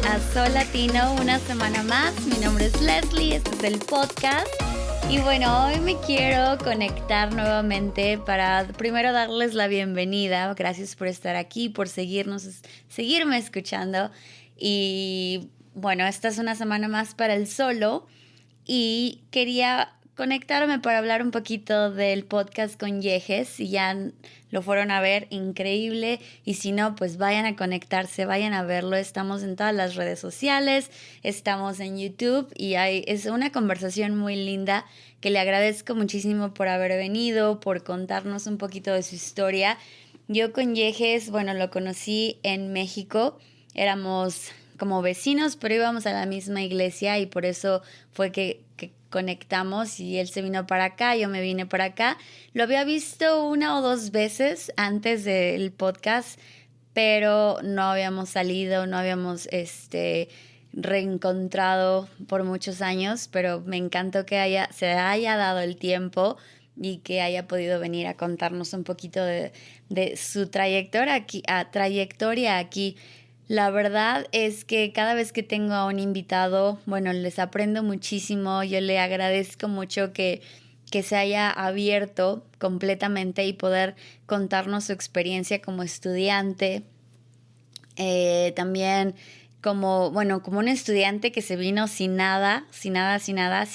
a Sol Latino una semana más. Mi nombre es Leslie, este es el podcast. Y bueno, hoy me quiero conectar nuevamente para primero darles la bienvenida. Gracias por estar aquí, por seguirme escuchando. Y bueno, esta es una semana más para el solo. Y quería conectarme para hablar un poquito del podcast con Yejes. Si ya lo fueron a ver, increíble. Y si no, pues vayan a conectarse, vayan a verlo. Estamos en todas las redes sociales, estamos en YouTube y es una conversación muy linda que le agradezco muchísimo por haber venido, por contarnos un poquito de su historia. Yo con Yejes, bueno, lo conocí en México. Éramos como vecinos, pero íbamos a la misma iglesia y por eso fue que conectamos y él se vino para acá, yo me vine para acá. Lo había visto una o dos veces antes del podcast, pero no habíamos salido, no habíamos reencontrado por muchos años, pero me encantó que se haya dado el tiempo y que haya podido venir a contarnos un poquito de su trayectoria aquí. La verdad es que cada vez que tengo a un invitado, bueno, les aprendo muchísimo. Yo le agradezco mucho que se haya abierto completamente y poder contarnos su experiencia como estudiante. También como un estudiante que se vino sin nada. Si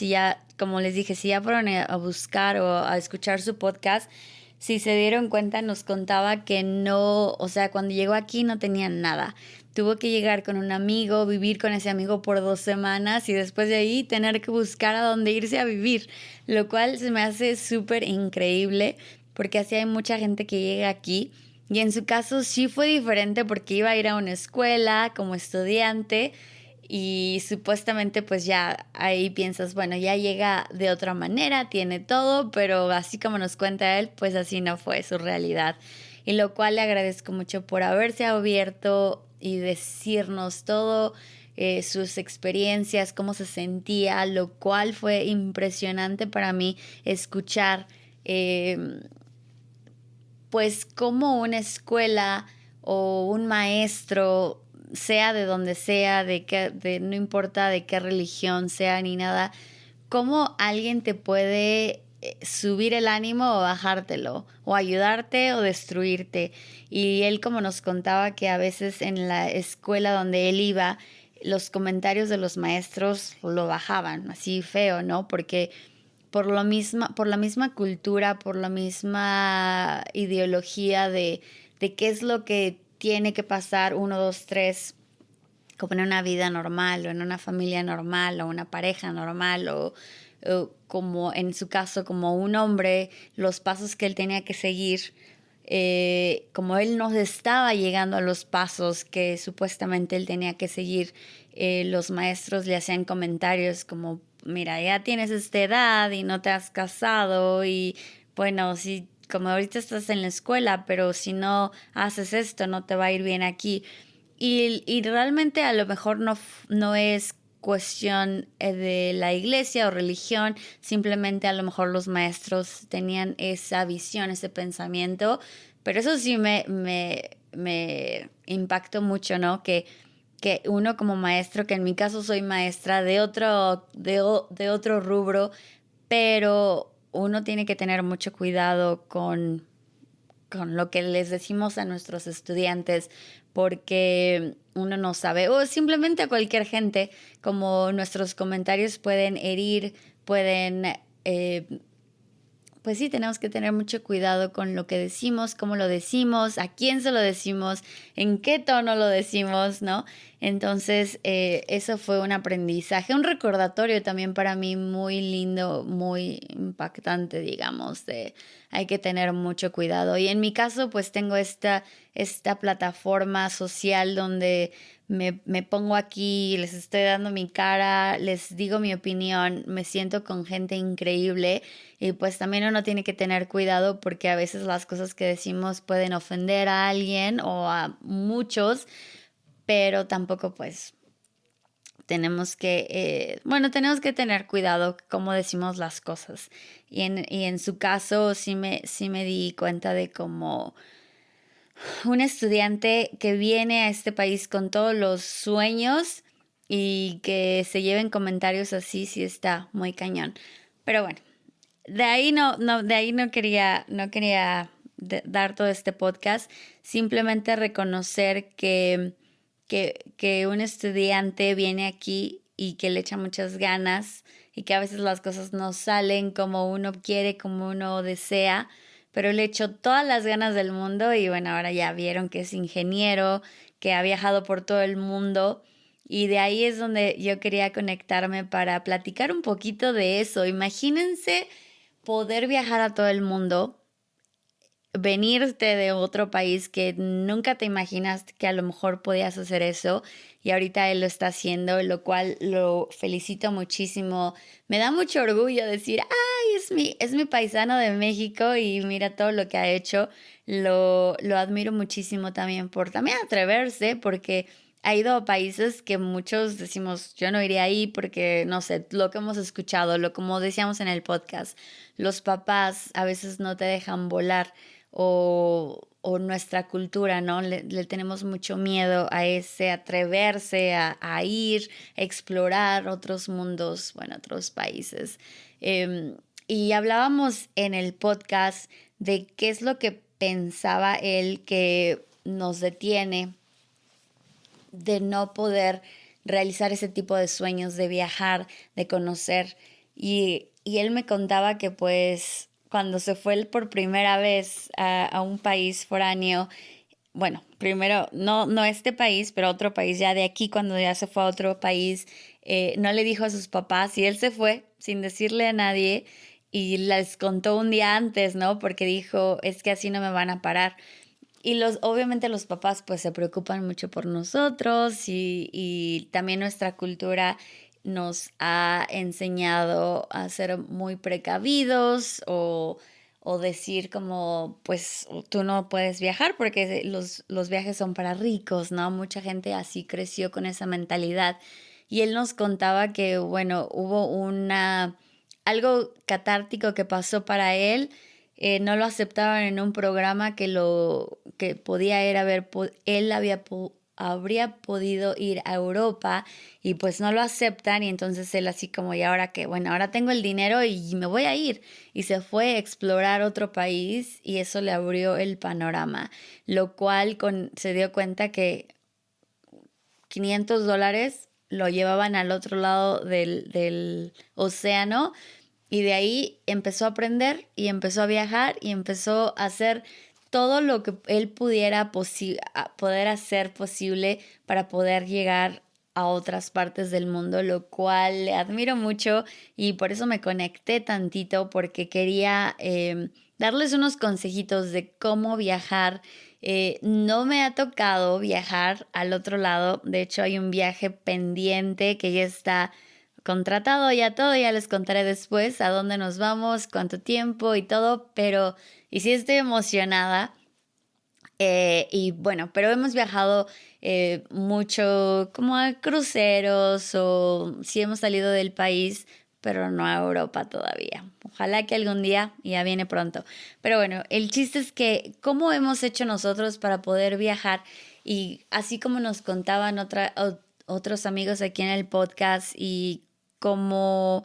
ya, como les dije, si ya fueron a buscar o a escuchar su podcast, si se dieron cuenta, nos contaba que no, o sea, cuando llegó aquí no tenía nada. Tuvo que llegar con un amigo, vivir con ese amigo por 2 semanas y después de ahí tener que buscar a dónde irse a vivir, lo cual se me hace súper increíble porque así hay mucha gente que llega aquí y en su caso sí fue diferente porque iba a ir a una escuela como estudiante y supuestamente pues ya ahí piensas, bueno, ya llega de otra manera, tiene todo, pero así como nos cuenta él, pues así no fue su realidad. Y lo cual le agradezco mucho por haberse abierto y decirnos todo, sus experiencias, cómo se sentía, lo cual fue impresionante para mí escuchar, pues cómo una escuela o un maestro, sea de donde sea, no importa de qué religión sea ni nada, cómo alguien te puede subir el ánimo o bajártelo, o ayudarte o destruirte. Y él como nos contaba que a veces en la escuela donde él iba, los comentarios de los maestros lo bajaban, así feo, ¿no? Porque por la misma cultura, por la misma ideología de qué es lo que tiene que pasar 1, 2, 3, como en una vida normal o en una familia normal o una pareja normal o como en su caso como un hombre, los pasos que él tenía que seguir, como él no estaba llegando a los pasos que supuestamente él tenía que seguir, los maestros le hacían comentarios como, mira, ya tienes esta edad y no te has casado y bueno, si como ahorita estás en la escuela, pero si no haces esto no te va a ir bien aquí. Y realmente a lo mejor no es cuestión de la iglesia o religión, simplemente a lo mejor los maestros tenían esa visión, ese pensamiento, pero eso sí me impactó mucho, ¿no? Que uno como maestro, que en mi caso soy maestra de otro rubro, pero uno tiene que tener mucho cuidado con lo que les decimos a nuestros estudiantes, porque uno no sabe, o simplemente a cualquier gente, como nuestros comentarios pueden herir, pueden, pues sí, tenemos que tener mucho cuidado con lo que decimos, cómo lo decimos, a quién se lo decimos, en qué tono lo decimos, ¿no? Entonces, eso fue un aprendizaje, un recordatorio también para mí muy lindo, muy impactante, digamos, de hay que tener mucho cuidado. Y en mi caso, pues tengo esta plataforma social donde me pongo aquí, les estoy dando mi cara, les digo mi opinión, me siento con gente increíble y pues también uno tiene que tener cuidado porque a veces las cosas que decimos pueden ofender a alguien o a muchos, pero tampoco pues tenemos que tener cuidado cómo decimos las cosas. Y en su caso sí me di cuenta de cómo un estudiante que viene a este país con todos los sueños y que se lleven comentarios así, sí está muy cañón. Pero bueno, de ahí no quería dar todo este podcast, simplemente reconocer que un estudiante viene aquí y que le echa muchas ganas y que a veces las cosas no salen como uno quiere, como uno desea, pero le echó todas las ganas del mundo y bueno, ahora ya vieron que es ingeniero, que ha viajado por todo el mundo. Y de ahí es donde yo quería conectarme para platicar un poquito de eso. Imagínense poder viajar a todo el mundo, venirte de otro país que nunca te imaginaste que a lo mejor podías hacer eso y ahorita él lo está haciendo, lo cual lo felicito muchísimo. Me da mucho orgullo decir, ay, es mi paisano de México y mira todo lo que ha hecho. Lo admiro muchísimo también por también atreverse porque ha ido a países que muchos decimos, yo no iría ahí porque, no sé, lo que hemos escuchado, lo como decíamos en el podcast, los papás a veces no te dejan volar o nuestra cultura, ¿no? Le tenemos mucho miedo a ese atreverse a ir, a explorar otros mundos, bueno, otros países. Y hablábamos en el podcast de qué es lo que pensaba él que nos detiene de no poder realizar ese tipo de sueños, de viajar, de conocer. Y él me contaba que pues cuando se fue él por primera vez a un país foráneo, bueno, primero, no este país, pero otro país ya de aquí, cuando ya se fue a otro país, no le dijo a sus papás y él se fue sin decirle a nadie y les contó un día antes, ¿no? Porque dijo, es que así no me van a parar. Y obviamente los papás pues se preocupan mucho por nosotros y también nuestra cultura nos ha enseñado a ser muy precavidos o decir como pues tú no puedes viajar porque los viajes son para ricos, ¿no? Mucha gente así creció con esa mentalidad. Y él nos contaba que bueno, hubo algo catártico que pasó para él, no lo aceptaban en un programa que lo que podía era él habría podido ir a Europa y pues no lo aceptan y entonces él así como y ahora que bueno, ahora tengo el dinero y me voy a ir y se fue a explorar otro país y eso le abrió el panorama, lo cual se dio cuenta que $500 lo llevaban al otro lado del océano y de ahí empezó a aprender y empezó a viajar y empezó a hacer todo lo que él pudiera poder hacer posible para poder llegar a otras partes del mundo, lo cual le admiro mucho y por eso me conecté tantito porque quería darles unos consejitos de cómo viajar. No me ha tocado viajar al otro lado, de hecho hay un viaje pendiente que ya está contratado, ya todo, ya les contaré después a dónde nos vamos, cuánto tiempo y todo, pero y sí estoy emocionada. Y bueno, pero hemos viajado mucho como a cruceros o sí hemos salido del país, pero no a Europa todavía. Ojalá que algún día, ya viene pronto. Pero bueno, el chiste es que cómo hemos hecho nosotros para poder viajar y así como nos contaban otros amigos aquí en el podcast y cómo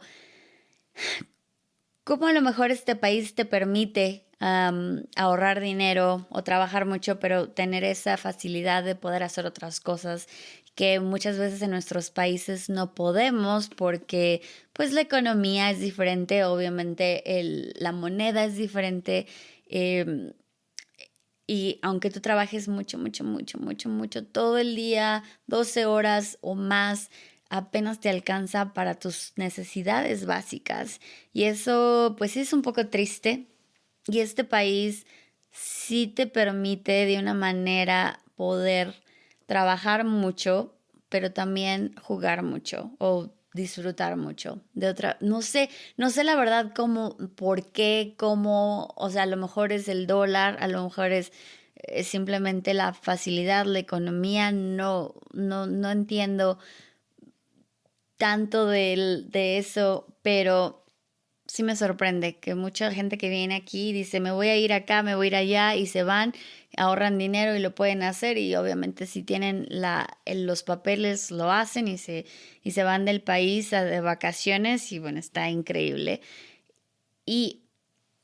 cómo a lo mejor este país te permite ahorrar dinero o trabajar mucho, pero tener esa facilidad de poder hacer otras cosas que muchas veces en nuestros países no podemos porque pues la economía es diferente, obviamente la moneda es diferente. em, y aunque tú trabajes mucho, todo el día, 12 horas o más, apenas te alcanza para tus necesidades básicas. Y eso, pues sí es un poco triste. Y este país sí te permite de una manera poder trabajar mucho, pero también jugar mucho o disfrutar mucho de otra, no sé la verdad cómo, por qué, cómo, o sea, a lo mejor es el dólar, a lo mejor es simplemente la facilidad, la economía, no entiendo tanto de eso, pero sí me sorprende que mucha gente que viene aquí dice, me voy a ir acá, me voy a ir allá y se van, ahorran dinero y lo pueden hacer y obviamente si tienen los papeles lo hacen y se van del país de vacaciones y bueno, está increíble. Y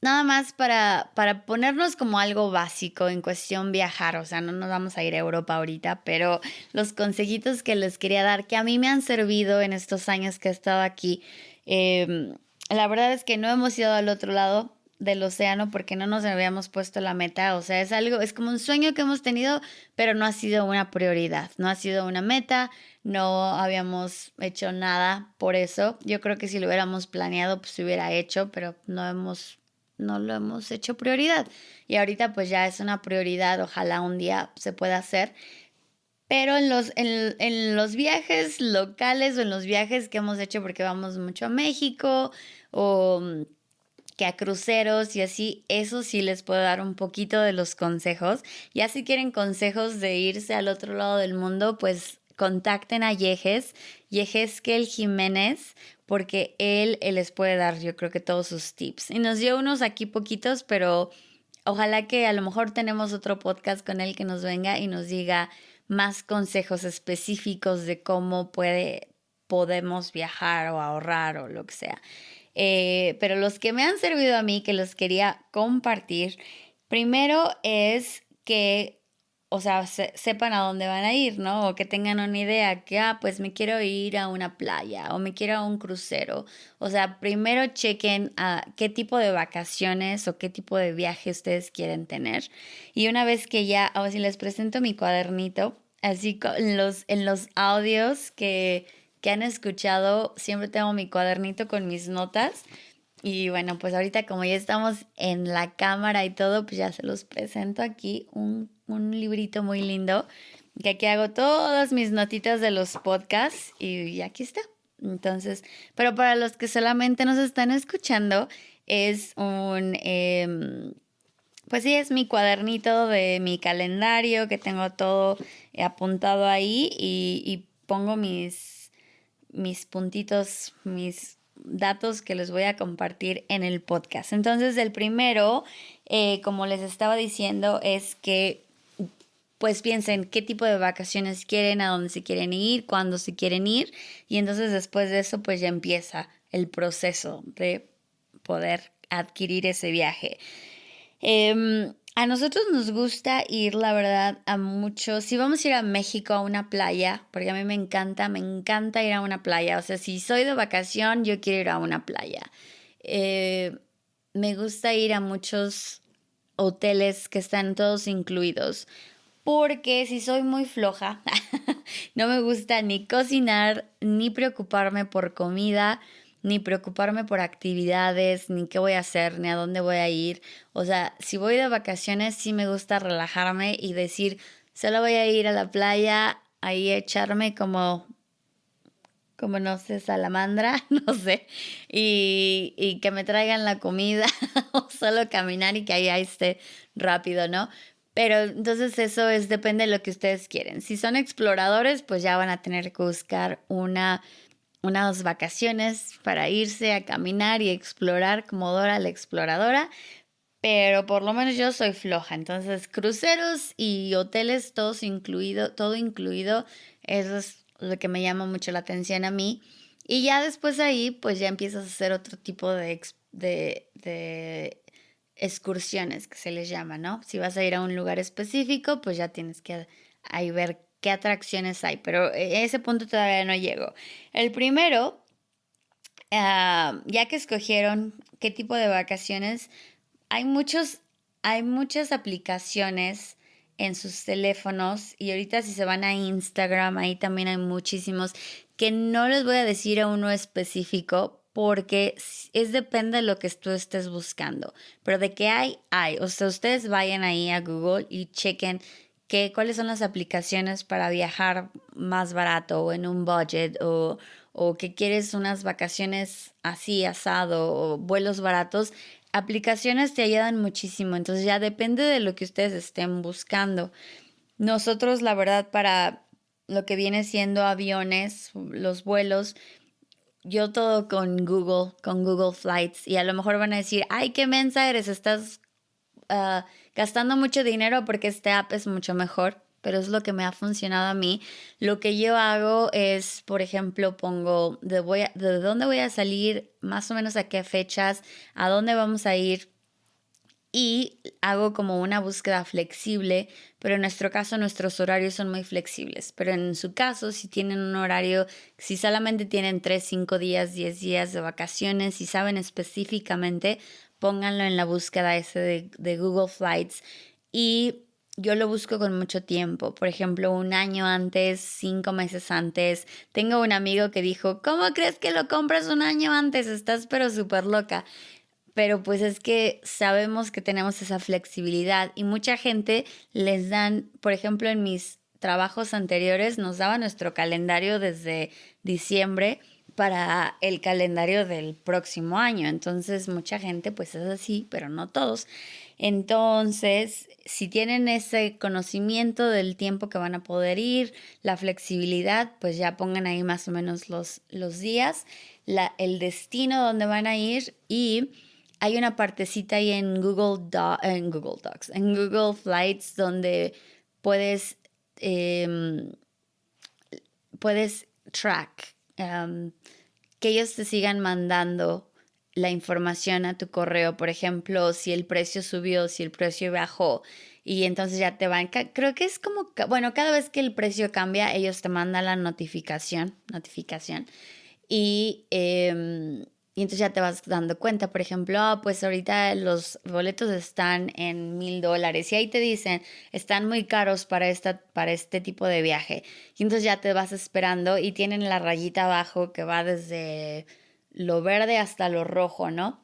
nada más para ponernos como algo básico en cuestión viajar, o sea, no nos vamos a ir a Europa ahorita, pero los consejitos que les quería dar, que a mí me han servido en estos años que he estado aquí, la verdad es que no hemos ido al otro lado del océano porque no nos habíamos puesto la meta, o sea, es algo, es como un sueño que hemos tenido, pero no ha sido una prioridad, no ha sido una meta, no habíamos hecho nada por eso. Yo creo que si lo hubiéramos planeado, pues se hubiera hecho, pero no lo hemos hecho prioridad. Y ahorita pues ya es una prioridad, ojalá un día se pueda hacer. Pero en los viajes locales o en los viajes que hemos hecho, porque vamos mucho a México o que a cruceros y así, eso sí les puedo dar un poquito de los consejos. Ya si quieren consejos de irse al otro lado del mundo, pues contacten a Yehezkel Jiménez, porque él les puede dar, yo creo que todos sus tips. Y nos dio unos aquí poquitos, pero ojalá que a lo mejor tenemos otro podcast con él que nos venga y nos diga más consejos específicos de cómo podemos viajar o ahorrar o lo que sea. Pero los que me han servido a mí, que los quería compartir, primero es que, o sea, sepan a dónde van a ir, ¿no? O que tengan una idea que, pues me quiero ir a una playa o me quiero a un crucero. O sea, primero chequen a qué tipo de vacaciones o qué tipo de viaje ustedes quieren tener. Y una vez que ya, o si les presento mi cuadernito, así en los audios que han escuchado, siempre tengo mi cuadernito con mis notas. Y bueno, pues ahorita como ya estamos en la cámara y todo, pues ya se los presento aquí un librito muy lindo, que aquí hago todas mis notitas de los podcasts y aquí está. Entonces, pero para los que solamente nos están escuchando, es pues sí, es mi cuadernito de mi calendario, que tengo todo apuntado ahí y pongo mis puntitos, mis datos que les voy a compartir en el podcast. Entonces, el primero, como les estaba diciendo, es que pues piensen qué tipo de vacaciones quieren, a dónde se quieren ir, cuándo se quieren ir, y entonces después de eso, pues ya empieza el proceso de poder adquirir ese viaje. A nosotros nos gusta ir, la verdad, a muchos. Si vamos a ir a México a una playa, porque a mí me encanta ir a una playa. O sea, si soy de vacación, yo quiero ir a una playa. Eh, Me gusta ir a muchos hoteles que están todos incluidos. Porque si soy muy floja, no me gusta ni cocinar, ni preocuparme por comida, ni preocuparme por actividades, ni qué voy a hacer, ni a dónde voy a ir. O sea, si voy de vacaciones, sí me gusta relajarme y decir, solo voy a ir a la playa, ahí echarme como no sé, salamandra, no sé, y que me traigan la comida o solo caminar y que ahí esté rápido, ¿no? Pero entonces eso depende de lo que ustedes quieren. Si son exploradores, pues ya van a tener que buscar unas vacaciones para irse a caminar y explorar como Dora la exploradora. Pero por lo menos yo soy floja. Entonces, cruceros y hoteles, todos incluido, todo incluido, eso es lo que me llama mucho la atención a mí. Y ya después ahí, pues ya empiezas a hacer otro tipo de excursiones que se les llama, ¿no? Si vas a ir a un lugar específico, pues ya tienes que ahí ver qué atracciones hay. Pero a ese punto todavía no llego. El primero, ya que escogieron qué tipo de vacaciones, hay muchos, hay muchas aplicaciones en sus teléfonos y ahorita si se van a Instagram, ahí también hay muchísimos que no les voy a decir a uno específico porque depende de lo que tú estés buscando, pero de qué hay. O sea, ustedes vayan ahí a Google y chequen cuáles son las aplicaciones para viajar más barato o en un budget o que quieres unas vacaciones así, asado o vuelos baratos. Aplicaciones te ayudan muchísimo, entonces ya depende de lo que ustedes estén buscando. Nosotros, la verdad, para lo que viene siendo aviones, los vuelos, yo todo con Google Flights, y a lo mejor van a decir, ay, qué mensa eres, estás gastando mucho dinero porque este app es mucho mejor, pero es lo que me ha funcionado a mí. Lo que yo hago es, por ejemplo, pongo de dónde voy a salir, más o menos a qué fechas, a dónde vamos a ir, y hago como una búsqueda flexible, pero en nuestro caso nuestros horarios son muy flexibles. Pero en su caso, si tienen un horario, si solamente tienen 3, 5 días, 10 días de vacaciones, si saben específicamente, pónganlo en la búsqueda ese de Google Flights. Y yo lo busco con mucho tiempo, por ejemplo, un año antes, 5 meses antes. Tengo un amigo que dijo, ¿cómo crees que lo compras un año antes? Estás pero súper loca. Pero pues es que sabemos que tenemos esa flexibilidad, y mucha gente les dan, por ejemplo, en mis trabajos anteriores nos daba nuestro calendario desde diciembre para el calendario del próximo año. Entonces mucha gente pues es así, pero no todos. Entonces, si tienen ese conocimiento del tiempo que van a poder ir, la flexibilidad, pues ya pongan ahí más o menos los días, el destino donde van a ir, y hay una partecita ahí en en Google Docs, en Google Flights, donde puedes, em, puedes track, que ellos te sigan mandando la información a tu correo. Por ejemplo, si el precio subió, si el precio bajó, y entonces ya te van, creo que es como, bueno, cada vez que el precio cambia, ellos te mandan la notificación, y, y entonces ya te vas dando cuenta. Por ejemplo, pues ahorita los boletos están en $1,000, y ahí te dicen, están muy caros para este tipo de viaje. Y entonces ya te vas esperando, y tienen la rayita abajo que va desde lo verde hasta lo rojo, ¿no?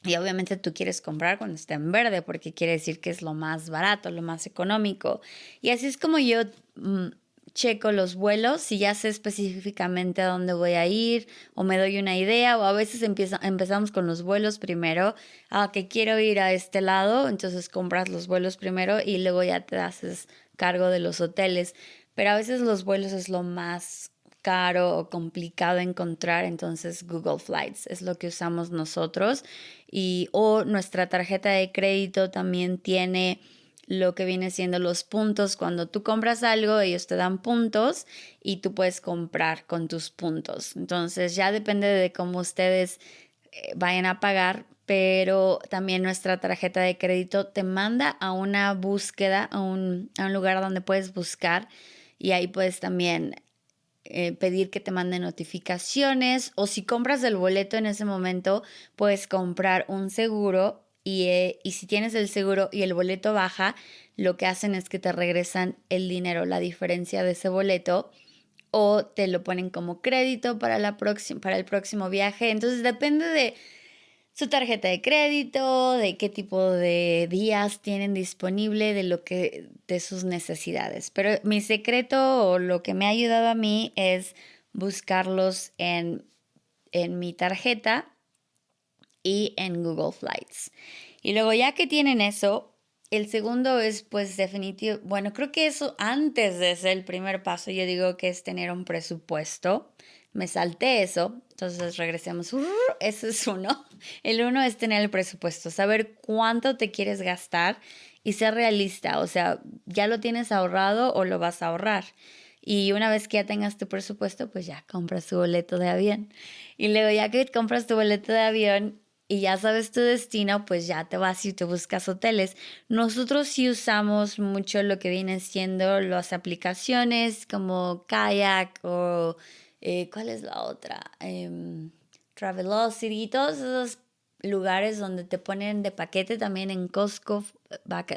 Y obviamente tú quieres comprar cuando está en verde, porque quiere decir que es lo más barato, lo más económico. Y así es como yo checo los vuelos, si ya sé específicamente a dónde voy a ir, o me doy una idea, o a veces empezamos con los vuelos primero. Que quiero ir a este lado, entonces compras los vuelos primero y luego ya te haces cargo de los hoteles. Pero a veces los vuelos es lo más caro o complicado encontrar, entonces Google Flights es lo que usamos nosotros. O nuestra tarjeta de crédito también tiene lo que viene siendo los puntos. Cuando tú compras algo, ellos te dan puntos y tú puedes comprar con tus puntos. Entonces ya depende de cómo ustedes vayan a pagar, pero también nuestra tarjeta de crédito te manda a una búsqueda, a un lugar donde puedes buscar, y ahí puedes también pedir que te manden notificaciones, o si compras el boleto en ese momento, puedes comprar un seguro, y si tienes el seguro y el boleto baja, lo que hacen es que te regresan el dinero, la diferencia de ese boleto, o te lo ponen como crédito para para el próximo viaje. Entonces depende de su tarjeta de crédito, de qué tipo de días tienen disponible, de sus necesidades. Pero mi secreto, o lo que me ha ayudado a mí, es buscarlos en mi tarjeta y en Google Flights. Y luego, ya que tienen eso, el segundo es pues definitivo. Bueno, creo que eso antes de ser el primer paso, yo digo que es tener un presupuesto. Me salté eso, entonces regresemos. Ese es uno. El uno es tener el presupuesto, saber cuánto te quieres gastar y ser realista. O sea, ¿ya lo tienes ahorrado o lo vas a ahorrar? Y una vez que ya tengas tu presupuesto, pues ya compras tu boleto de avión. Y luego, ya que compras tu boleto de avión y ya sabes tu destino, pues ya te vas y te buscas hoteles. Nosotros sí usamos mucho lo que viene siendo las aplicaciones como Kayak, o ¿cuál es la otra? Travelocity, todos esos lugares donde te ponen de paquete, también en Costco,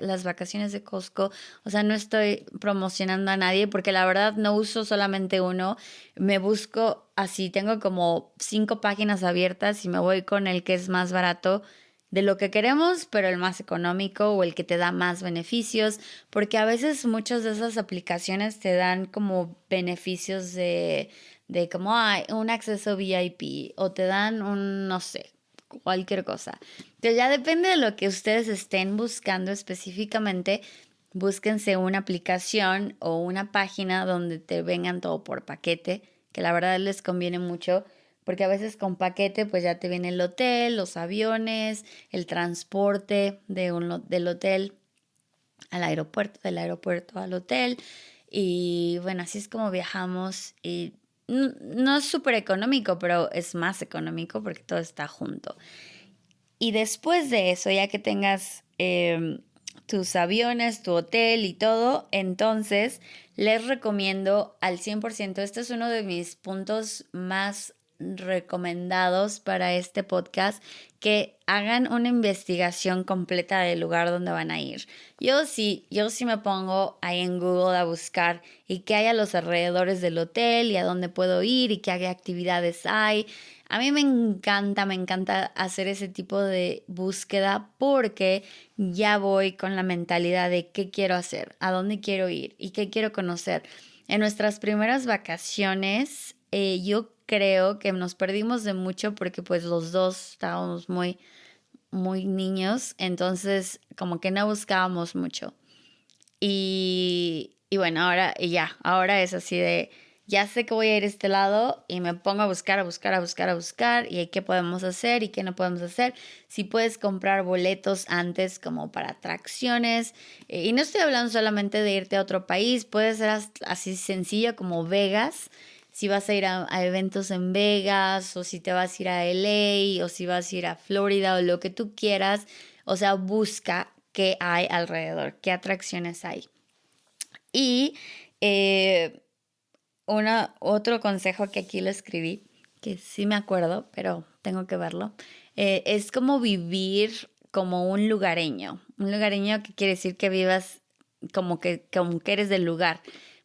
las vacaciones de Costco. O sea, no estoy promocionando a nadie, porque la verdad no uso solamente uno. Me busco así, tengo como 5 páginas abiertas, y me voy con el que es más barato de lo que queremos, pero el más económico, o el que te da más beneficios, porque a veces muchas de esas aplicaciones te dan como beneficios de como un acceso VIP, o te dan no sé, cualquier cosa. Entonces ya depende de lo que ustedes estén buscando específicamente. Búsquense una aplicación o una página donde te vengan todo por paquete, que la verdad les conviene mucho, porque a veces con paquete pues ya te viene el hotel, los aviones, el transporte del hotel al aeropuerto, del aeropuerto al hotel. Y bueno, así es como viajamos y no es súper económico, pero es más económico porque todo está junto. Y después de eso, ya que tengas tus aviones, tu hotel y todo, entonces les recomiendo al 100%, este es uno de mis puntos más recomendados para este podcast, que hagan una investigación completa del lugar donde van a ir. Yo sí me pongo ahí en Google a buscar y qué hay a los alrededores del hotel y a dónde puedo ir y qué actividades hay. A mí me encanta hacer ese tipo de búsqueda porque ya voy con la mentalidad de qué quiero hacer, a dónde quiero ir y qué quiero conocer. En nuestras primeras vacaciones, yo creo que nos perdimos de mucho porque pues los dos estábamos muy niños, entonces como que no buscábamos mucho. Y bueno, ahora es así de, ya sé que voy a ir a este lado y me pongo a buscar, a buscar, a buscar, a buscar y qué podemos hacer y qué no podemos hacer. Si puedes comprar boletos antes como para atracciones, y no estoy hablando solamente de irte a otro país, puede ser así sencillo como Vegas. Si vas a ir a eventos en Vegas o si te vas a ir a LA o si vas a ir a Florida o lo que tú quieras, o sea, busca qué hay alrededor, qué atracciones hay. Y eh, otro consejo que aquí lo escribí, que sí me acuerdo, pero tengo que verlo, es como vivir como un lugareño. Un lugareño que quiere decir que vivas como que eres del lugar.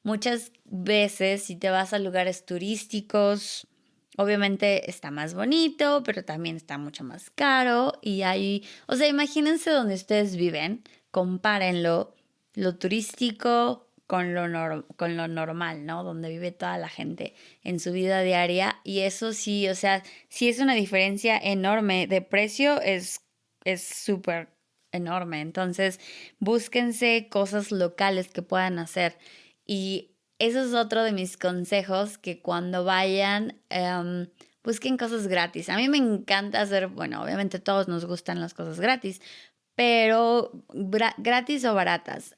Muchas veces si te vas a lugares turísticos, obviamente está más bonito, pero también está mucho más caro y o sea, imagínense donde ustedes viven, compárenlo, lo turístico con lo normal, ¿no? Donde vive toda la gente en su vida diaria. Y eso sí, o sea, sí es una diferencia enorme. De precio es súper enorme. Entonces, búsquense cosas locales que puedan hacer. Y eso es otro de mis consejos, que cuando vayan, busquen cosas gratis. A mí me encanta hacer, bueno, obviamente todos nos gustan las cosas gratis, pero gratis o baratas.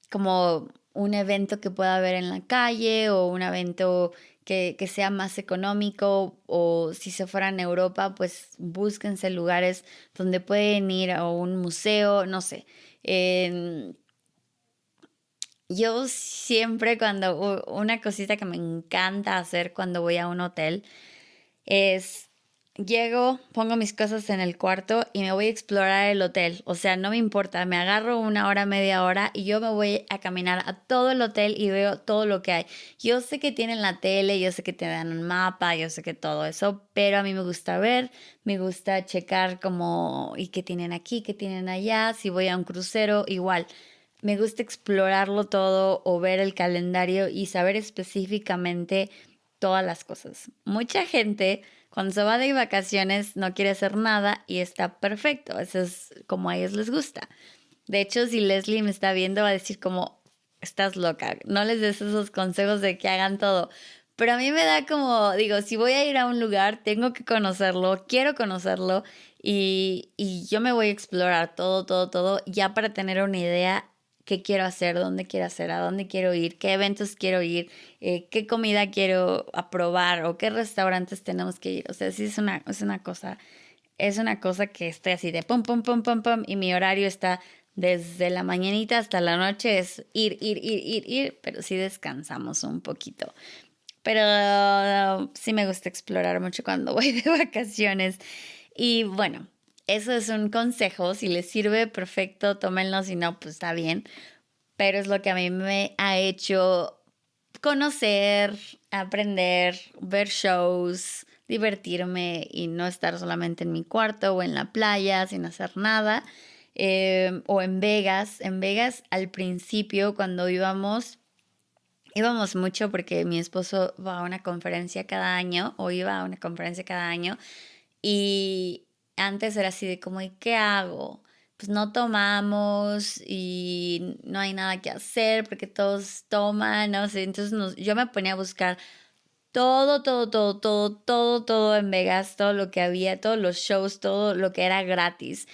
Como un evento que pueda haber en la calle o un evento que sea más económico, o si se fueran a Europa, pues búsquense lugares donde pueden ir a un museo, no sé. Yo siempre una cosita que me encanta hacer cuando voy a un hotel es, llego, pongo mis cosas en el cuarto y me voy a explorar el hotel. O sea, no me importa, me agarro una hora, media hora y yo me voy a caminar a todo el hotel y veo todo lo que hay. Yo sé que tienen la tele, yo sé que te dan un mapa, yo sé que todo eso, pero a mí me gusta ver, me gusta checar como, y qué tienen aquí, qué tienen allá. Si voy a un crucero, igual. Me gusta explorarlo todo o ver el calendario y saber específicamente todas las cosas. Mucha gente cuando se va de vacaciones no quiere hacer nada y está perfecto. Eso es como a ellos les gusta. De hecho, si Leslie me está viendo, va a decir como, estás loca. No les des esos consejos de que hagan todo. Pero a mí me da como, digo, si voy a ir a un lugar, tengo que conocerlo, quiero conocerlo y yo me voy a explorar todo, todo, todo, ya para tener una idea qué quiero hacer, dónde quiero hacer, a dónde quiero ir, qué eventos quiero ir, qué comida quiero probar o qué restaurantes tenemos que ir. O sea, sí es una cosa que estoy así de pum, pum, pum, pum, pum, y mi horario está desde la mañanita hasta la noche, es ir, pero sí descansamos un poquito. Pero sí me gusta explorar mucho cuando voy de vacaciones. Y bueno, eso es un consejo. Si les sirve, perfecto, tómenlo. Si no, pues está bien. Pero es lo que a mí me ha hecho conocer, aprender, ver shows, divertirme y no estar solamente en mi cuarto o en la playa sin hacer nada. O en Vegas. En Vegas al principio cuando íbamos mucho porque mi esposo va a una conferencia cada año o iba a una conferencia cada año, y antes era así de como, ¿y qué hago? Pues no tomamos y no hay nada que hacer porque todos toman, no sé. Entonces yo me ponía a buscar todo en Vegas, todo lo que había, todos los shows, todo lo que era gratis.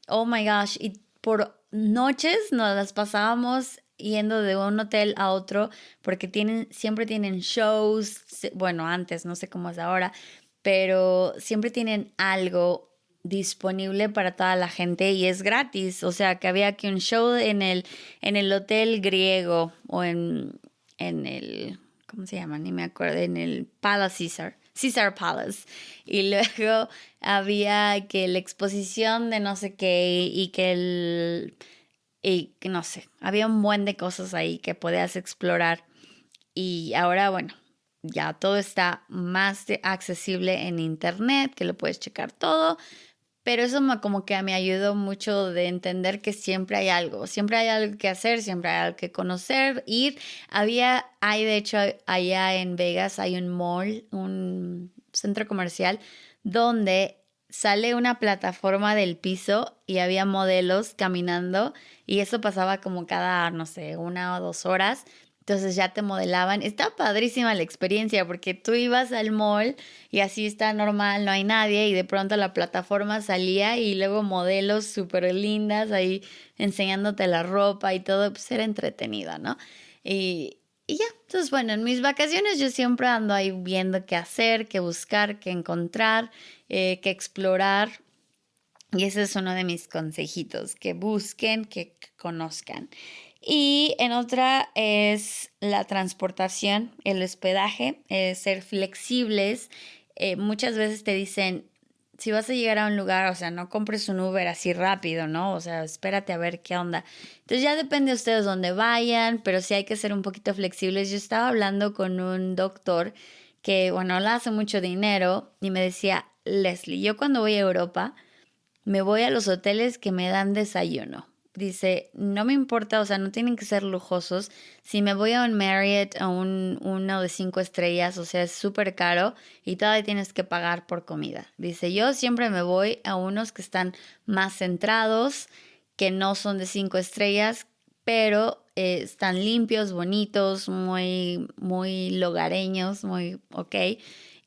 Oh my gosh, y por noches nos las pasábamos yendo de un hotel a otro porque siempre tienen shows, bueno, antes, no sé cómo es ahora, pero siempre tienen algo disponible para toda la gente y es gratis. O sea, que había aquí un show en el hotel griego o en el, ¿cómo se llama? Ni me acuerdo, en el Palace Caesar Palace. Y luego había que la exposición de no sé qué y que y que no sé, había un buen de cosas ahí que podías explorar. Y ahora, bueno, ya todo está más accesible en internet, que lo puedes checar todo, pero eso como que me ayudó mucho de entender que siempre hay algo que hacer, siempre hay algo que conocer, ir. Hay de hecho allá en Vegas hay un mall, un centro comercial, donde sale una plataforma del piso y había modelos caminando y eso pasaba como cada, no sé, 1 o 2 horas. Entonces ya te modelaban. Está padrísima la experiencia porque tú ibas al mall y así está normal, no hay nadie y de pronto la plataforma salía y luego modelos súper lindas ahí enseñándote la ropa y todo, pues era entretenido, ¿no? Y ya, entonces bueno, en mis vacaciones yo siempre ando ahí viendo qué hacer, qué buscar, qué encontrar, qué explorar. Y ese es uno de mis consejitos, que busquen, que conozcan. Y en otra es la transportación, el hospedaje, ser flexibles. Muchas veces te dicen, si vas a llegar a un lugar, o sea, no compres un Uber así rápido, ¿no? O sea, espérate a ver qué onda. Entonces ya depende de ustedes dónde vayan, pero sí hay que ser un poquito flexibles. Yo estaba hablando con un doctor que, bueno, le hace mucho dinero y me decía, Leslie, yo cuando voy a Europa me voy a los hoteles que me dan desayuno. Dice, no me importa, o sea, no tienen que ser lujosos. Si me voy a un Marriott, a uno de 5 estrellas, o sea, es súper caro y todavía tienes que pagar por comida. Dice, yo siempre me voy a unos que están más centrados, que no son de 5 estrellas, pero están limpios, bonitos, muy lugareños, muy ok.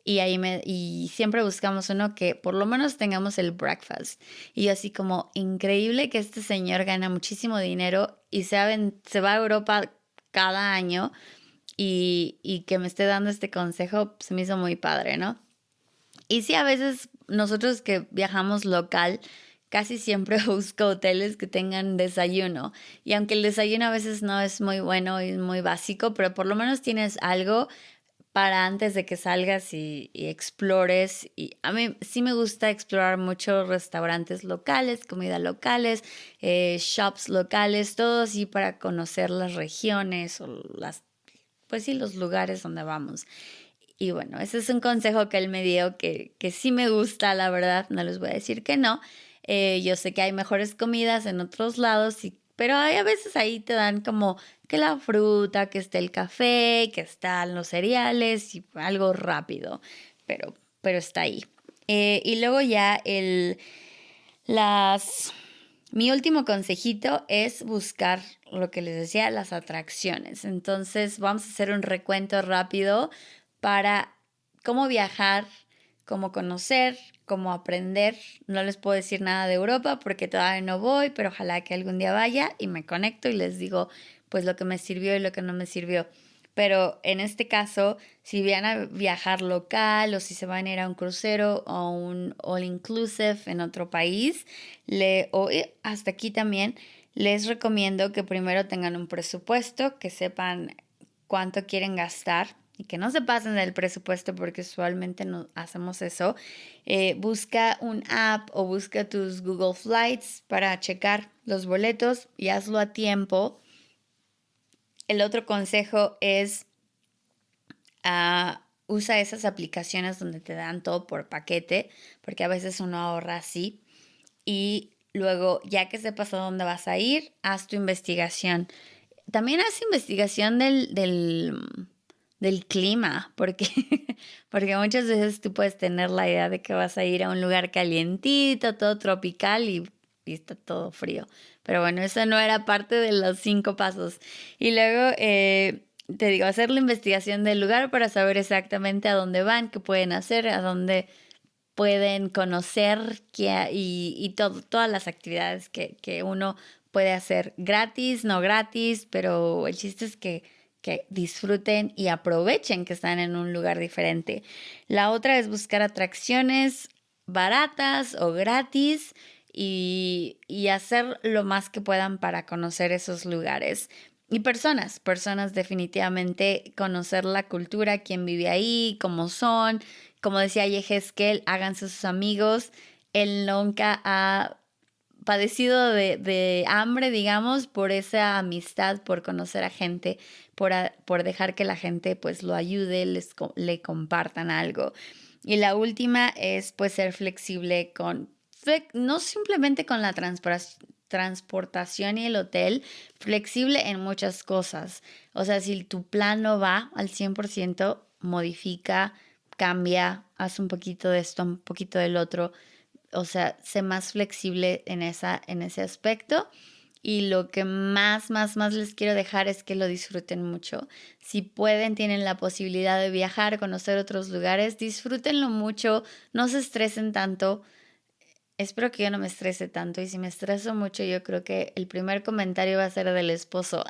Y siempre buscamos uno que por lo menos tengamos el breakfast. Y yo así como, increíble que este señor gana muchísimo dinero y se va a Europa cada año y que me esté dando este consejo, se me hizo muy padre, ¿no? Y sí, a veces nosotros que viajamos local, casi siempre busco hoteles que tengan desayuno. Y aunque el desayuno a veces no es muy bueno y muy básico, pero por lo menos tienes algo para antes de que salgas y explores. Y a mí sí me gusta explorar mucho restaurantes locales, comida locales, shops locales, todo así para conocer las regiones o pues sí, los lugares donde vamos. Y bueno, ese es un consejo que él me dio que sí me gusta, la verdad, no les voy a decir que no. Yo sé que hay mejores comidas en otros lados, pero hay a veces ahí te dan como que la fruta, que está el café, que están los cereales y algo rápido, pero está ahí. Y luego ya las mi último consejito es buscar lo que les decía, las atracciones. Entonces vamos a hacer un recuento rápido para cómo viajar, cómo conocer, cómo aprender. No les puedo decir nada de Europa porque todavía no voy, pero ojalá que algún día vaya y me conecto y les digo pues lo que me sirvió y lo que no me sirvió. Pero en este caso, si van a viajar local o si se van a ir a un crucero o un all inclusive en otro país, hasta aquí también les recomiendo que primero tengan un presupuesto, que sepan cuánto quieren gastar y que no se pasen del presupuesto porque usualmente no hacemos eso. Busca un app o busca tus Google Flights para checar los boletos y hazlo a tiempo. El otro consejo es usa esas aplicaciones donde te dan todo por paquete, porque a veces uno ahorra así. Y luego, ya que sepas a dónde vas a ir, haz tu investigación. También haz investigación del clima, porque, porque muchas veces tú puedes tener la idea de que vas a ir a un lugar calientito, todo tropical y está todo frío. Pero bueno, eso no era parte de los 5 pasos. Y luego te digo, hacer la investigación del lugar para saber exactamente a dónde van, qué pueden hacer, a dónde pueden conocer y todas las actividades que uno puede hacer gratis, no gratis, pero el chiste es que disfruten y aprovechen que están en un lugar diferente. La otra es buscar atracciones baratas o gratis y hacer lo más que puedan para conocer esos lugares. Y personas definitivamente, conocer la cultura, quién vive ahí, cómo son. Como decía Yehezkel, háganse sus amigos. Él nunca ha padecido de hambre, digamos, por esa amistad, por conocer a gente, por dejar que la gente pues lo ayude, le compartan algo. Y la última es pues ser flexible no simplemente con la transportación y el hotel, flexible en muchas cosas. O sea, si tu plan no va al 100%, modifica, cambia, haz un poquito de esto, un poquito del otro. O sea, sé más flexible en ese aspecto. Y lo que más les quiero dejar es que lo disfruten mucho. Si pueden, tienen la posibilidad de viajar, conocer otros lugares, disfrútenlo mucho, no se estresen tanto. Espero que yo no me estrese tanto, y si me estreso mucho, yo creo que el primer comentario va a ser del esposo.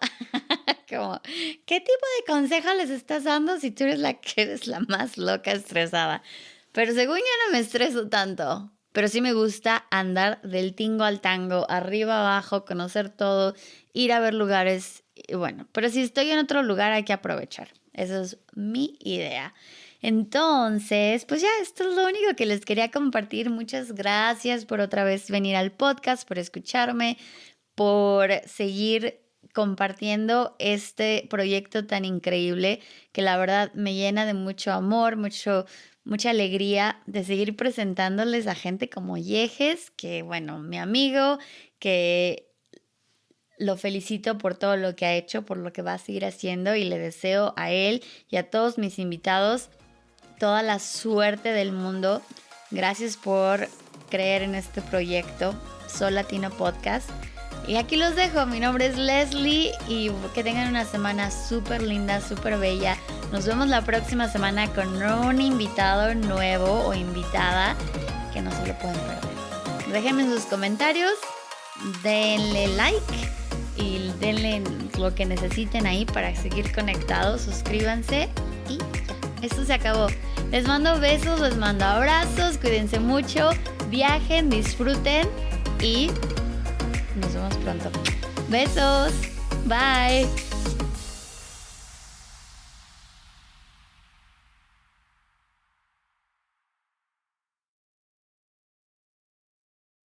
Como, ¿qué tipo de consejo les estás dando si tú eres la que eres la más loca estresada? Pero según yo no me estreso tanto. Pero sí me gusta andar del tingo al tango, arriba, abajo, conocer todo, ir a ver lugares. Y bueno, pero si estoy en otro lugar hay que aprovechar. Esa es mi idea. Entonces, pues ya, esto es lo único que les quería compartir. Muchas gracias por otra vez venir al podcast, por escucharme, por seguir compartiendo este proyecto tan increíble que la verdad me llena de mucho amor, mucha alegría de seguir presentándoles a gente como Yehes, que bueno, mi amigo, que lo felicito por todo lo que ha hecho, por lo que va a seguir haciendo, y le deseo a él y a todos mis invitados toda la suerte del mundo. Gracias por creer en este proyecto, Sol Latino Podcast. Y aquí los dejo, mi nombre es Leslie y que tengan una semana súper linda, súper bella. Nos vemos la próxima semana con un invitado nuevo o invitada que no se lo pueden perder. Déjenme sus comentarios, denle like y denle lo que necesiten ahí para seguir conectados. Suscríbanse y ya, esto se acabó. Les mando besos, les mando abrazos, cuídense mucho, viajen, disfruten y nos vemos pronto. Besos. Bye.